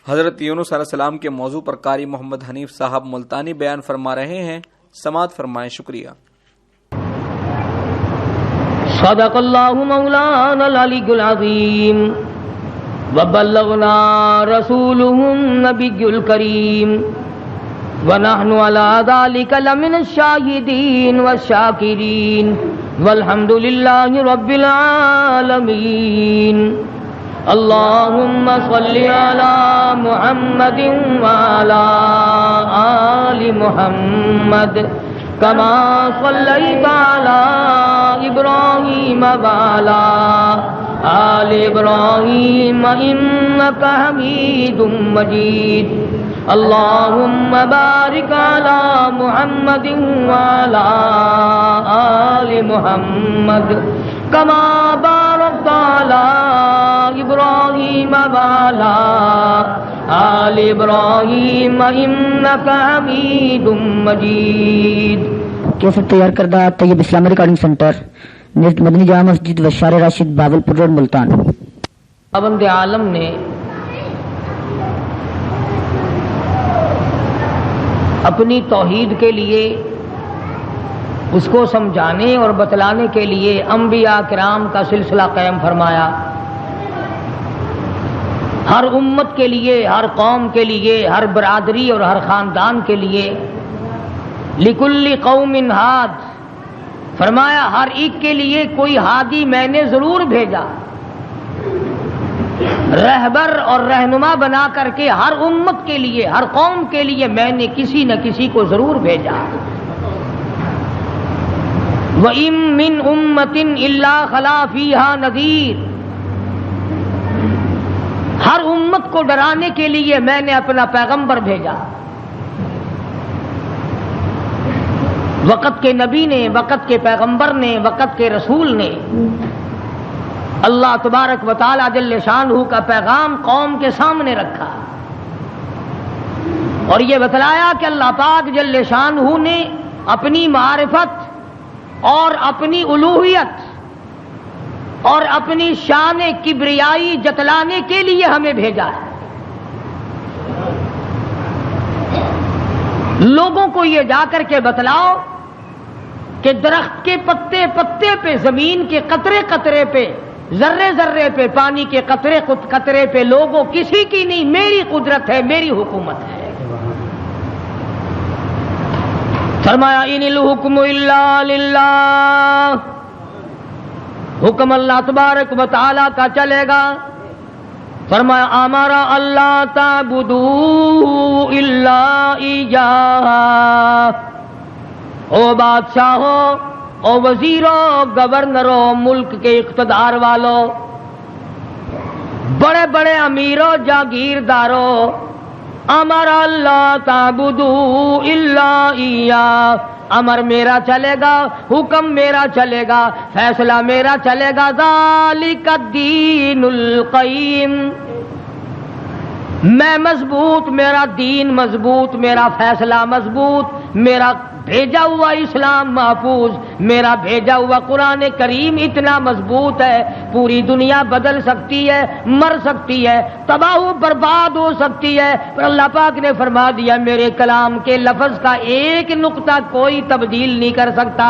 حضرت یونس علیہ السلام کے موضوع پر قاری محمد حنیف صاحب ملتانی بیان فرما رہے ہیں، سماعت فرمائیں۔ شکریہ۔ صدق اللہ مولانا العلی العظیم وبلغنا رسولہ النبی الکریم ونحن علی ذلک لمن الشاہدین والشاکرین والحمد للہ رب العالمین۔ اللہم صل علی محمد وعلی آل محمد کما صلیت علی ابراہیم وعلی آل ابراہیم انک حمید مجید۔ اللہم بارک علی محمد وعلی آل محمد کما بارکت علی ابراہیم وعلی آل ابراہیم انک حمید مجید۔ کیسٹ تیار کردہ طیب اسلامی ریکارڈنگ سینٹر، مدنی جامع مسجد وشار راشد باولپور روڈ ملتان۔ خداوند عالم نے اپنی توحید کے لیے، اس کو سمجھانے اور بتلانے کے لیے انبیاء کرام کا سلسلہ قائم فرمایا۔ ہر امت کے لیے، ہر قوم کے لیے، ہر برادری اور ہر خاندان کے لیے لکل قوم ہاد، فرمایا ہر ایک کے لیے کوئی ہادی میں نے ضرور بھیجا، رہبر اور رہنما بنا کر کے ہر امت کے لیے، ہر قوم کے لیے میں نے کسی نہ کسی کو ضرور بھیجا۔ وَإِن مِّنْ أُمَّةٍ إِلَّا خَلَا فِيهَا نَذِيرٌ، ہر امت کو ڈرانے کے لیے میں نے اپنا پیغمبر بھیجا۔ وقت کے نبی نے، وقت کے پیغمبر نے، وقت کے رسول نے اللہ تبارک و تعالی جل شانہ کا پیغام قوم کے سامنے رکھا اور یہ بتلایا کہ اللہ پاک جل شانہ نے اپنی معرفت اور اپنی الوہیت اور اپنی شان کبریائی جتلانے کے لیے ہمیں بھیجا ہے۔ لوگوں کو یہ جا کر کے بتلاؤ کہ درخت کے پتے پتے پہ، زمین کے قطرے قطرے پہ، ذرے ذرے پہ، پانی کے قطرے قطرے پہ لوگوں کسی کی نہیں، میری قدرت ہے، میری حکومت ہے۔ فرمایا ان الحکم الا للہ، حکم اللہ تبارک و تعالی کا چلے گا۔ فرمایا امرا اللہ تعبدوا الا ایاہ، او بادشاہو، او وزیروں، گورنروں، ملک کے اقتدار والوں، بڑے بڑے امیروں، جاگیرداروں، امر اللہ تعبدوا الا ایاہ، امر میرا چلے گا، حکم میرا چلے گا، فیصلہ میرا چلے گا۔ ذالک الدین القیم، میں مضبوط، میرا دین مضبوط، میرا فیصلہ مضبوط، میرا بھیجا ہوا اسلام محفوظ، میرا بھیجا ہوا قرآن کریم اتنا مضبوط ہے، پوری دنیا بدل سکتی ہے، مر سکتی ہے، تباہ و برباد ہو سکتی ہے، پر اللہ پاک نے فرما دیا میرے کلام کے لفظ کا ایک نقطہ کوئی تبدیل نہیں کر سکتا۔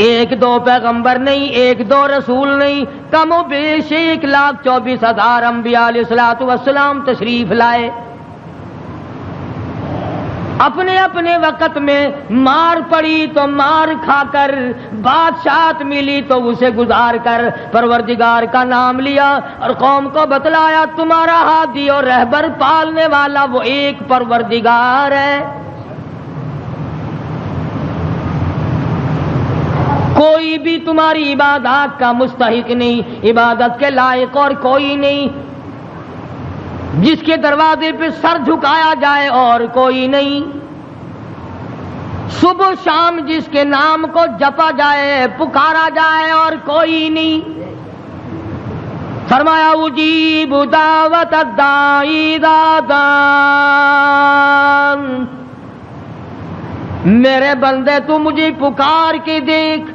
ایک دو پیغمبر نہیں، ایک دو رسول نہیں، کم و بیش 1,24,000 انبیاء علیہ الصلوۃ والسلام تشریف لائے۔ اپنے اپنے وقت میں مار پڑی تو مار کھا کر، بادشاہت ملی تو اسے گزار کر پروردگار کا نام لیا اور قوم کو بتلایا تمہارا ہادی اور رہبر پالنے والا وہ ایک پروردگار ہے، کوئی بھی تمہاری عبادات کا مستحق نہیں، عبادت کے لائق اور کوئی نہیں، جس کے دروازے پہ سر جھکایا جائے اور کوئی نہیں، صبح شام جس کے نام کو جپا جائے، پکارا جائے اور کوئی نہیں۔ فرمایا اجیب دعوت الداعی اذا دعان، میرے بندے تو مجھے پکار کے دیکھ،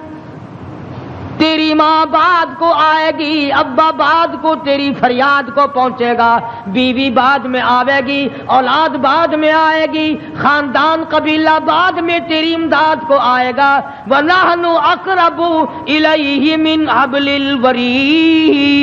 تیری ماں بعد کو آئے گی، ابا بعد کو تیری فریاد کو پہنچے گا، بیوی بعد میں آئے گی، اولاد بعد میں آئے گی، خاندان قبیلہ بعد میں تیری امداد کو آئے گا۔ وَنَحْنُ أَقْرَبُ إِلَيْهِ مِنْ حَبْلِ الْوَرِيدِ۔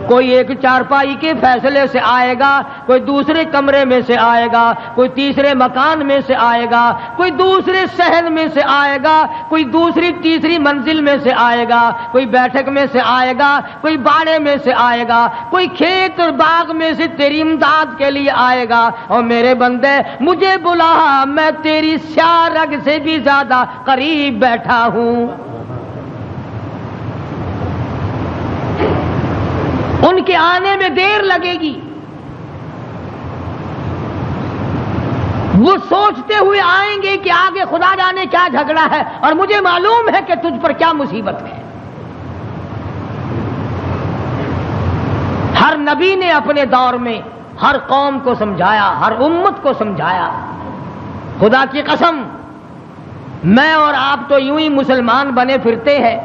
کوئی ایک چارپائی کے فیصلے سے آئے گا، کوئی دوسرے کمرے میں سے آئے گا، کوئی تیسرے مکان میں سے آئے گا، کوئی دوسرے صحن میں سے آئے گا، کوئی دوسری تیسری منزل میں سے آئے گا، کوئی بیٹھک میں سے آئے گا، کوئی باڑے میں سے آئے گا، کوئی کھیت اور باغ میں سے تیری امداد کے لیے آئے گا۔ اور میرے بندے مجھے بلا، میں تیری سیاہ رگ سے بھی زیادہ قریب بیٹھا ہوں۔ ان کے آنے میں دیر لگے گی، وہ سوچتے ہوئے آئیں گے کہ آگے خدا جانے کیا جھگڑا ہے، اور مجھے معلوم ہے کہ تجھ پر کیا مصیبت ہے۔ ہر نبی نے اپنے دور میں ہر قوم کو سمجھایا، ہر امت کو سمجھایا۔ خدا کی قسم، میں اور آپ تو یوں ہی مسلمان بنے پھرتے ہیں۔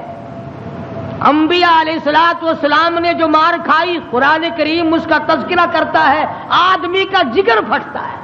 انبیاء علیہ السلام نے جو مار کھائی، قرآن کریم اس کا تذکرہ کرتا ہے، آدمی کا جگر پھٹتا ہے۔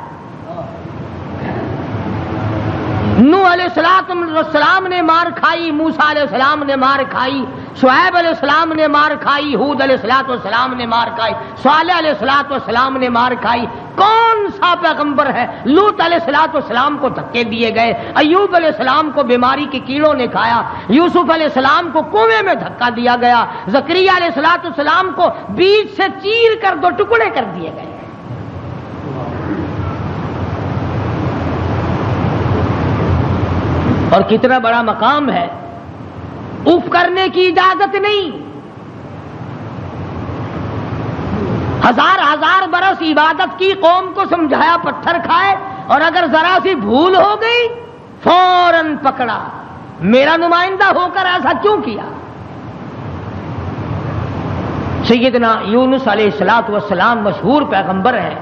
نوح علیہ السلام نے مار کھائی، موسیٰ علیہ السلام نے مار کھائی، شعیب علیہ السلام نے مار کھائی، ہود علیہ السلام نے مار کھائی، صالح علیہ السلام نے مار کھائی۔ کون سا پیغمبر ہے؟ لوط علیہ السلام کو دھکے دیے گئے، ایوب علیہ السلام کو بیماری کے کیڑوں نے کھایا، یوسف علیہ السلام کو کنویں میں دھکا دیا گیا، زکریا علیہ السلام کو بیچ سے چیر کر دو ٹکڑے کر دیے گئے۔ اور کتنا بڑا مقام ہے، اف کرنے کی اجازت نہیں۔ ہزار ہزار برس عبادت کی، قوم کو سمجھایا، پتھر کھائے، اور اگر ذرا سی بھول ہو گئی فوراً پکڑا، میرا نمائندہ ہو کر ایسا کیوں کیا؟ سیدنا یونس علیہ السلام مشہور پیغمبر ہیں،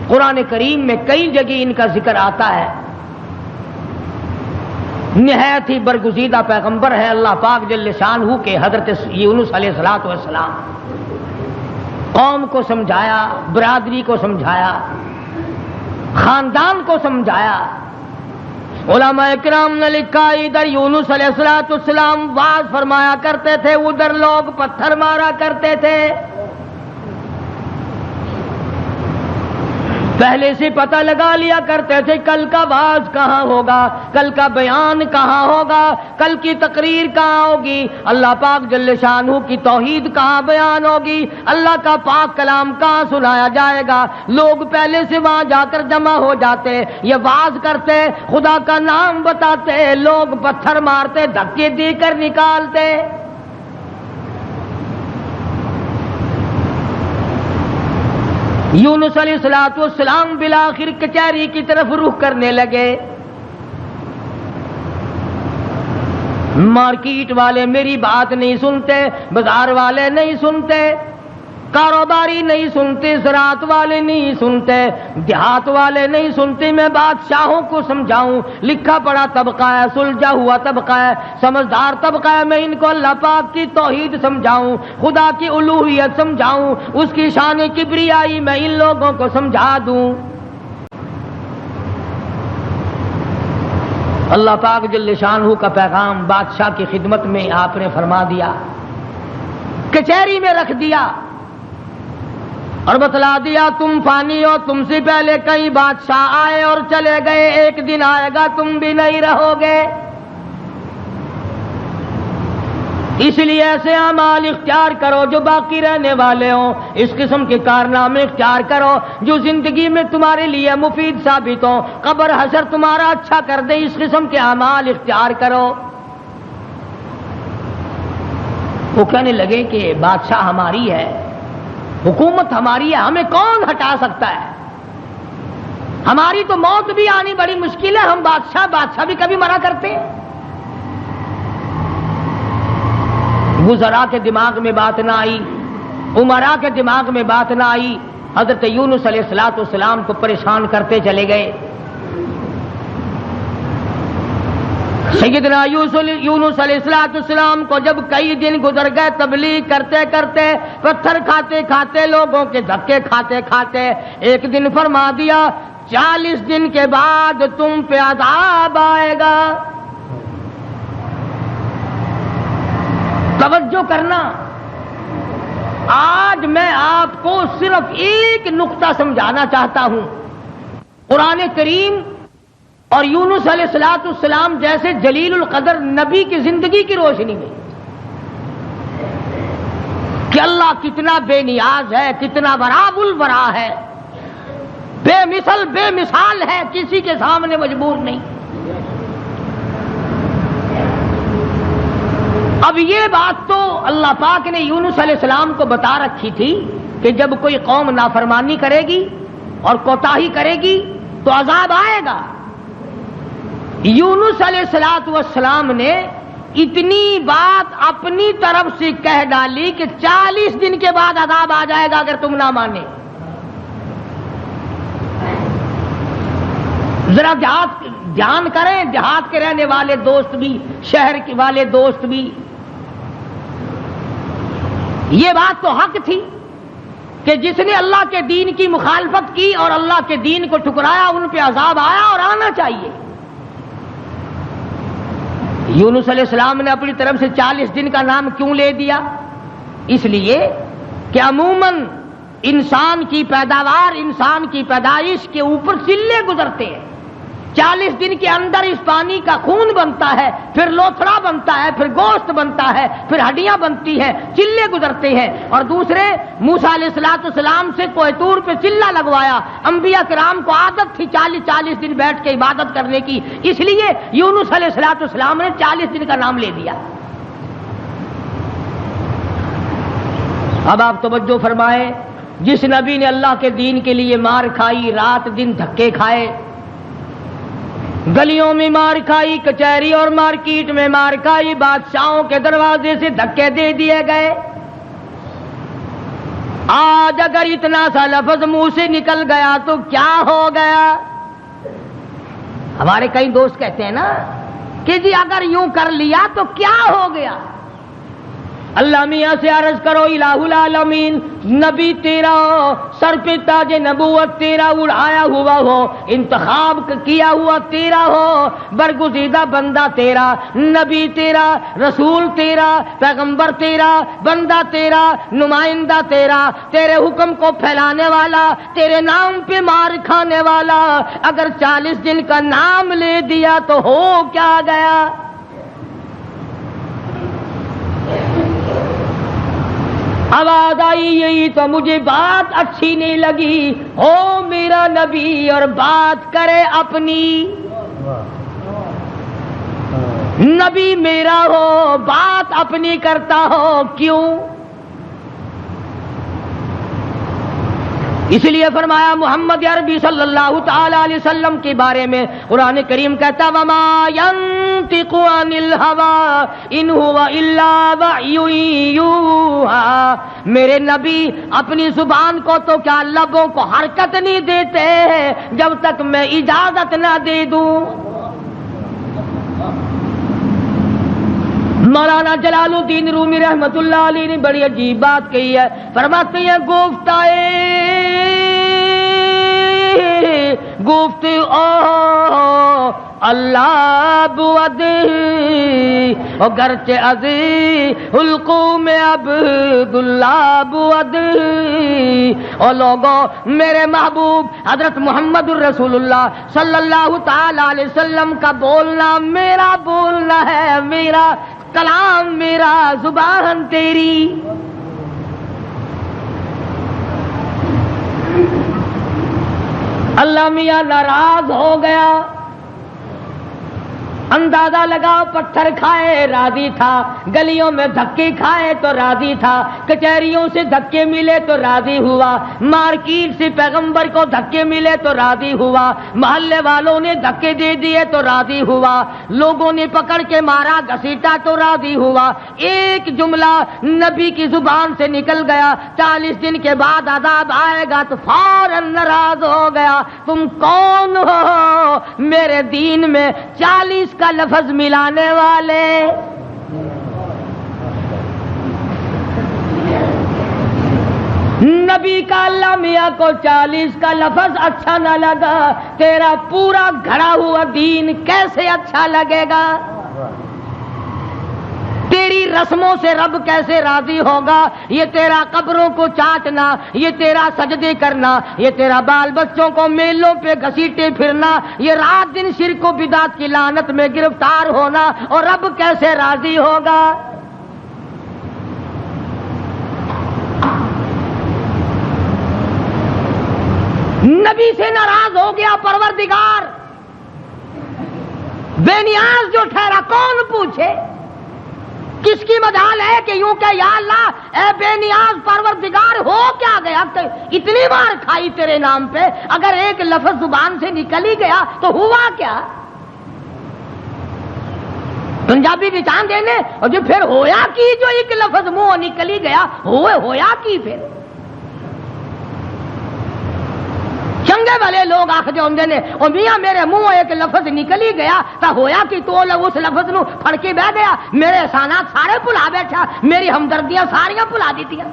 قرآن کریم میں کئی جگہ ان کا ذکر آتا ہے۔ نہایت ہی برگزیدہ پیغمبر ہے اللہ پاک جل شانہ کے حضرت یونس علیہ السلام۔ قوم کو سمجھایا، برادری کو سمجھایا، خاندان کو سمجھایا۔ علماء کرام نے لکھا ادھر یونس علیہ السلام واز فرمایا کرتے تھے، ادھر لوگ پتھر مارا کرتے تھے۔ پہلے سے پتہ لگا لیا کرتے تھے کل کا واز کہاں ہوگا، کل کا بیان کہاں ہوگا، کل کی تقریر کہاں ہوگی، اللہ پاک جل شانہ کی توحید کہاں بیان ہوگی، اللہ کا پاک کلام کہاں سنایا جائے گا۔ لوگ پہلے سے وہاں جا کر جمع ہو جاتے، یہ واز کرتے، خدا کا نام بتاتے، لوگ پتھر مارتے، دھکے دے کر نکالتے۔ یونس علیہ السلام بالآخر کچہری کی طرف رخ کرنے لگے۔ مارکیٹ والے میری بات نہیں سنتے، بازار والے نہیں سنتے، کاروباری نہیں سنتے، زراعت والے نہیں سنتے، دیہات والے نہیں سنتے، میں بادشاہوں کو سمجھاؤں، لکھا پڑھا طبقہ ہے، سلجھا ہوا طبقہ ہے، سمجھدار طبقہ ہے، میں ان کو اللہ پاک کی توحید سمجھاؤں، خدا کی الوہیت سمجھاؤں، اس کی شان کبریائی میں ان لوگوں کو سمجھا دوں۔ اللہ پاک جل شانہ کا پیغام بادشاہ کی خدمت میں آپ نے فرما دیا، کچہری میں رکھ دیا اور بتلا دیا تم فانی ہو، تم سے پہلے کئی بادشاہ آئے اور چلے گئے، ایک دن آئے گا تم بھی نہیں رہو گے، اس لیے ایسے اعمال اختیار کرو جو باقی رہنے والے ہوں، اس قسم کے کارنامے اختیار کرو جو زندگی میں تمہارے لیے مفید ثابت ہوں، قبر حشر تمہارا اچھا کر دے، اس قسم کے اعمال اختیار کرو۔ وہ کہنے لگے کہ بادشاہ ہماری ہے، حکومت ہماری ہے، ہمیں کون ہٹا سکتا ہے؟ ہماری تو موت بھی آنی بڑی مشکل ہے، ہم بادشاہ بھی کبھی مرا کرتے ہیں۔ وزراء کے دماغ میں بات نہ آئی، امراء کے دماغ میں بات نہ آئی، حضرت یونس علیہ السلام کو پریشان کرتے چلے گئے۔ سیدنا یونس علیہ السلام کو جب کئی دن گزر گئے تبلیغ کرتے کرتے، پتھر کھاتے کھاتے، لوگوں کے دھکے کھاتے کھاتے، ایک دن فرما دیا 40 دن کے بعد تم پہ عذاب آئے گا۔ توجہ کرنا، آج میں آپ کو صرف ایک نقطہ سمجھانا چاہتا ہوں، قرآن کریم اور یونس علیہ السلام جیسے جلیل القدر نبی کی زندگی کی روشنی میں کہ اللہ کتنا بے نیاز ہے، کتنا وراب الورا ہے، بے مثل بے مثال ہے، کسی کے سامنے مجبور نہیں۔ اب یہ بات تو اللہ پاک نے یونس علیہ السلام کو بتا رکھی تھی کہ جب کوئی قوم نافرمانی کرے گی اور کوتاہی کرے گی تو عذاب آئے گا۔ یونس علیہ السلام نے اتنی بات اپنی طرف سے کہہ ڈالی کہ 40 دن کے بعد عذاب آ جائے گا اگر تم نہ مانے۔ ذرا دھیان کریں، دیہات کے رہنے والے دوست بھی، شہر کے والے دوست بھی، یہ بات تو حق تھی کہ جس نے اللہ کے دین کی مخالفت کی اور اللہ کے دین کو ٹھکرایا ان پہ عذاب آیا اور آنا چاہیے۔ یونس علیہ السلام نے اپنی طرف سے 40 دن کا نام کیوں لے دیا؟ اس لیے کہ عموماً انسان کی پیداوار، انسان کی پیدائش کے اوپر چلے گزرتے ہیں۔ 40 دن کے اندر اس پانی کا خون بنتا ہے، پھر لوتھڑا بنتا ہے، پھر گوشت بنتا ہے، پھر ہڈیاں بنتی ہیں، چلے گزرتے ہیں۔ اور دوسرے موسیٰ علیہ السلام سے کوہ طور پہ چلہ لگوایا، انبیاء کرام کو عادت تھی 40 دن بیٹھ کے عبادت کرنے کی، اس لیے یونس علیہ السلام نے 40 دن کا نام لے دیا۔ اب آپ توجہ فرمائیں، جس نبی نے اللہ کے دین کے لیے مار کھائی، رات دن دھکے کھائے، گلیوں میں مار کھائی، کچہری اور مارکیٹ میں مار کھائی، بادشاہوں کے دروازے سے دھکے دے دیے گئے، آج اگر اتنا سا لفظ منہ سے نکل گیا تو کیا ہو گیا؟ ہمارے کئی دوست کہتے ہیں نا کہ جی اگر یوں کر لیا تو کیا ہو گیا؟ اللہ میاں سے عرض کرو الہ العالمین، نبی تیرا ہو، سر پہ تاج نبوت تیرا اڑایا ہوا ہو، انتخاب کیا ہوا تیرا ہو، برگزیدہ بندہ تیرا، نبی تیرا، رسول تیرا، پیغمبر تیرا، بندہ تیرا، نمائندہ تیرا، تیرے حکم کو پھیلانے والا، تیرے نام پہ مار کھانے والا، اگر 40 دن کا نام لے دیا تو ہو کیا گیا؟ آواز آئی یہی تو مجھے بات اچھی نہیں لگی، او میرا نبی اور بات کرے اپنی، نبی میرا ہو بات اپنی کرتا ہو کیوں؟ اس لیے فرمایا محمد عربی صلی اللہ تعالی علیہ وسلم کے بارے میں قرآن کریم کہتا وما ينطق عن الهوى ان هو الا وحی یوحى، میرے نبی اپنی زبان کو تو کیا لبوں کو حرکت نہیں دیتے جب تک میں اجازت نہ دے دوں۔ مولانا جلال الدین رومی رحمت اللہ علیہ نے بڑی عجیب بات کہی ہے، فرماتے ہیں گفت اللہ بود گرچہ از حلقوم عبداللہ بود، اور لوگوں میرے محبوب حضرت محمد الرسول اللہ صلی اللہ تعالی علیہ وسلم کا بولنا میرا بولنا ہے، میرا کلام میرا زبان تیری۔ اللہ میاں ناراض ہو گیا، اندازہ لگاؤ، پتھر کھائے راضی تھا، گلیوں میں دھکے کھائے تو راضی تھا، کچہریوں سے دھکے ملے تو راضی ہوا، مارکیٹ سے پیغمبر کو دھکے ملے تو راضی ہوا، محلے والوں نے دھکے دے دیے تو راضی ہوا، لوگوں نے پکڑ کے مارا گھسیٹا تو راضی ہوا، ایک جملہ نبی کی زبان سے نکل گیا 40 دن کے بعد عذاب آئے گا تو فوراً ناراض ہو گیا، تم کون ہو؟ میرے دین میں 40 کا لفظ ملانے والے. نبی کا اللہ میاں کو 40 کا لفظ اچھا نہ لگا, تیرا پورا گھڑا ہوا دین کیسے اچھا لگے گا؟ تیری رسموں سے رب کیسے راضی ہوگا؟ یہ تیرا قبروں کو چاٹنا, یہ تیرا سجدے کرنا, یہ تیرا بال بچوں کو میلوں پہ گھسیٹے پھرنا, یہ رات دن شرک و بدعت کی لعنت میں گرفتار ہونا, اور رب کیسے راضی ہوگا؟ نبی سے ناراض ہو گیا پروردگار, بے نیاز جو ٹھہرا کون پوچھے؟ کس کی مجال ہے کہ یوں کہ یا اللہ اے بے نیاز پروردگار ہو کیا گیا؟ اتنی بار کھائی تیرے نام پہ, اگر ایک لفظ زبان سے نکل ہی گیا تو ہوا کیا؟ پنجابی بچان دینے اور جو پھر ہویا کی, جو ایک لفظ منہ نکل ہی گیا ہویا کی پھر؟ چنگے والے لوگ آخر ہوندے نے او میاں میرے منہ ایک لفظ نکل ہی گیا تا ہویا کہ تو اس لفظ نو پھڑ کے بہ گیا, میرے احسانات سارے بھلا بیٹھا, میری ہمدردیاں ساریاں بھلا دیتیاں.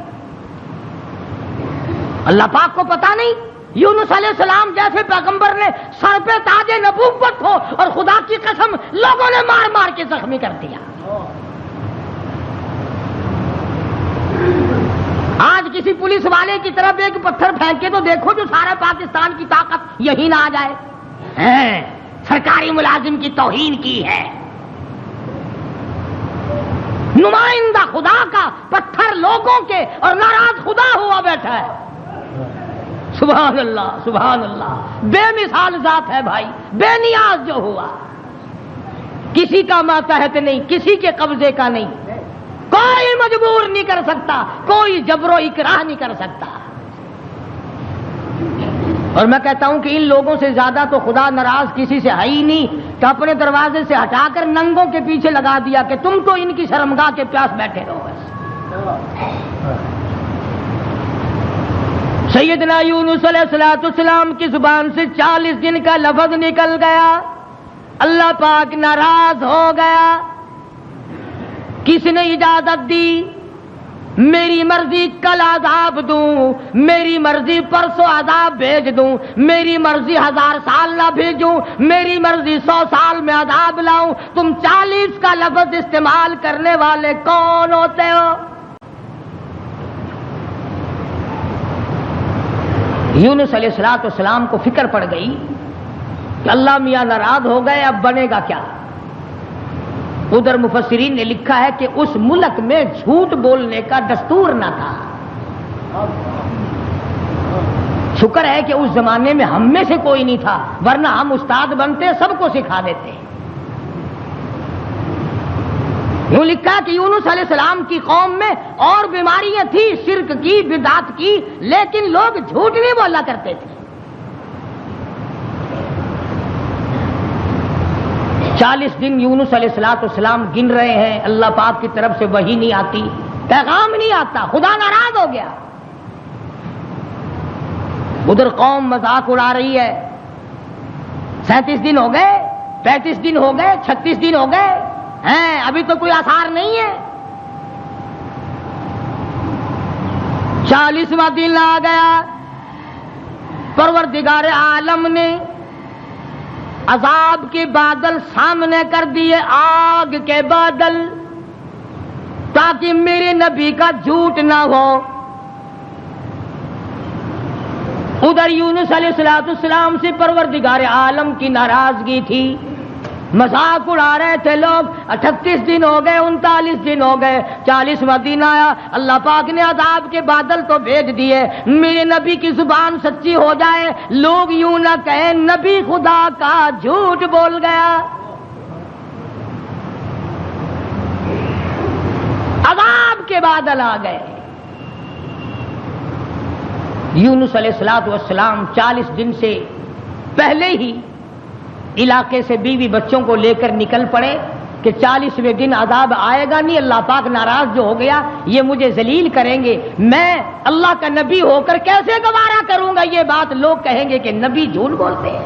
اللہ پاک کو پتا نہیں یونس علیہ السلام جیسے پیغمبر نے سر پہ تاج نبوت ہو اور خدا کی قسم لوگوں نے مار مار کے زخمی کر دیا. آج کسی پولیس والے کی طرف ایک پتھر پھینکے تو دیکھو جو سارا پاکستان کی طاقت یہی نہ آ جائے. سرکاری ملازم کی توہین کی ہے, نمائندہ خدا کا پتھر لوگوں کے, اور ناراض خدا ہوا بیٹھا ہے. سبحان اللہ سبحان اللہ, بے مثال ذات ہے بھائی, بے نیاز جو ہوا, کسی کا ماتحت نہیں, کسی کے قبضے کا نہیں, کوئی مجبور نہیں کر سکتا, کوئی جبر و اکراہ نہیں کر سکتا. اور میں کہتا ہوں کہ ان لوگوں سے زیادہ تو خدا ناراض کسی سے ہے ہی نہیں, کہ اپنے دروازے سے ہٹا کر ننگوں کے پیچھے لگا دیا کہ تم تو ان کی شرمگاہ کے پیاس بیٹھے رہو بس. سیدنا یونس علیہ السلام کی زبان سے 40 دن کا لفظ نکل گیا, اللہ پاک ناراض ہو گیا. کس نے اجازت دی؟ میری مرضی کل عذاب دوں, میری مرضی پرسوں عذاب بھیج دوں, میری مرضی 1000 سال نہ بھیجوں, میری مرضی 100 سال میں عذاب لاؤں. تم 40 کا لفظ استعمال کرنے والے کون ہوتے ہو؟ یونس علیہ السلام کو فکر پڑ گئی کہ اللہ میاں ناراض ہو گئے, اب بنے گا کیا؟ ادھر مفسرین نے لکھا ہے کہ اس ملک میں جھوٹ بولنے کا دستور نہ تھا. شکر ہے کہ اس زمانے میں ہم میں سے کوئی نہیں تھا, ورنہ ہم استاد بنتے سب کو سکھا دیتے. یوں لکھا کہ یونس علیہ السلام کی قوم میں اور بیماریاں تھیں, شرک کی, بدعت کی, لیکن لوگ جھوٹ نہیں بولا کرتے تھے. 40 دن یونس علیہ السلام گن رہے ہیں, اللہ پاک کی طرف سے وحی نہیں آتی, پیغام نہیں آتا, خدا ناراض ہو گیا. ادھر قوم مذاق اڑا رہی ہے, 37 دن ہو گئے, 35 دن ہو گئے, 36 دن ہو گئے ہیں, ابھی تو کوئی آثار نہیں ہے. 40واں دن آ گیا, پروردگار عالم نے عذاب کے بادل سامنے کر دیے, آگ کے بادل, تاکہ میرے نبی کا جھوٹ نہ ہو. ادھر یونس علیہ السلام سے پروردگار عالم کی ناراضگی تھی, مذاق اڑا رہے تھے لوگ. 38 دن ہو گئے, 39 دن ہو گئے, 40واں دن آیا, اللہ پاک نے عذاب کے بادل تو بھیج دیے. میرے نبی کی زبان سچی ہو جائے, لوگ یوں نہ کہیں نبی خدا کا جھوٹ بول گیا. عذاب کے بادل آ گئے. یونس علیہ السلام 40 دن سے پہلے ہی علاقے سے بیوی بچوں کو لے کر نکل پڑے کہ 40ویں دن عذاب آئے گا نہیں, اللہ پاک ناراض جو ہو گیا, یہ مجھے ذلیل کریں گے, میں اللہ کا نبی ہو کر کیسے گوارا کروں گا یہ بات, لوگ کہیں گے کہ نبی جھوٹ بولتے ہیں.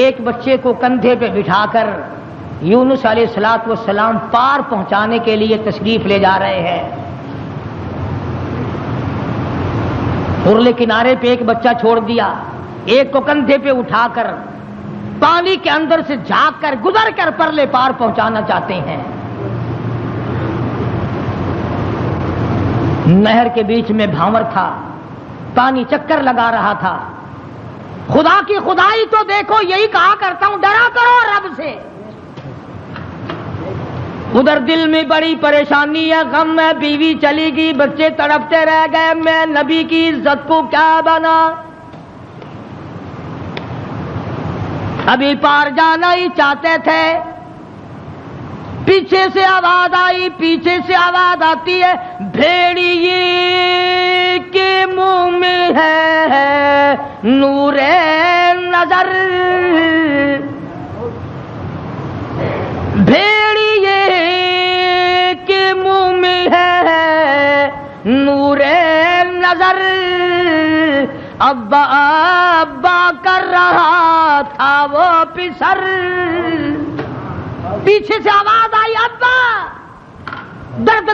ایک بچے کو کندھے پہ بٹھا کر یونس علیہ الصلوۃ والسلام پار پہنچانے کے لیے تشریف لے جا رہے ہیں. پرلے کنارے پہ ایک بچہ چھوڑ دیا, ایک کو کندھے پہ اٹھا کر پانی کے اندر سے جھانک کر گزر کر پرلے پار پہنچانا چاہتے ہیں. نہر کے بیچ میں بھاور تھا, پانی چکر لگا رہا تھا. خدا کی خدائی تو دیکھو, یہی کہا کرتا ہوں ڈرا کرو رب سے. ادھر دل میں بڑی پریشانی ہے, غم ہے, بیوی چلی گئی, بچے تڑپتے رہ گئے, میں نبی کی عزت کو کیا بنا, ابھی پار جانا ہی چاہتے تھے. پیچھے سے آواز آئی, پیچھے سے آواز آتی ہے, بھیڑیے کے منہ میں ہے نور نظر, بھیڑیے کے منہ میں ہے نور نظر. ابا ابا کر رہا تھا وہ پسر. پیچھے سے آواز آئی, ابا درد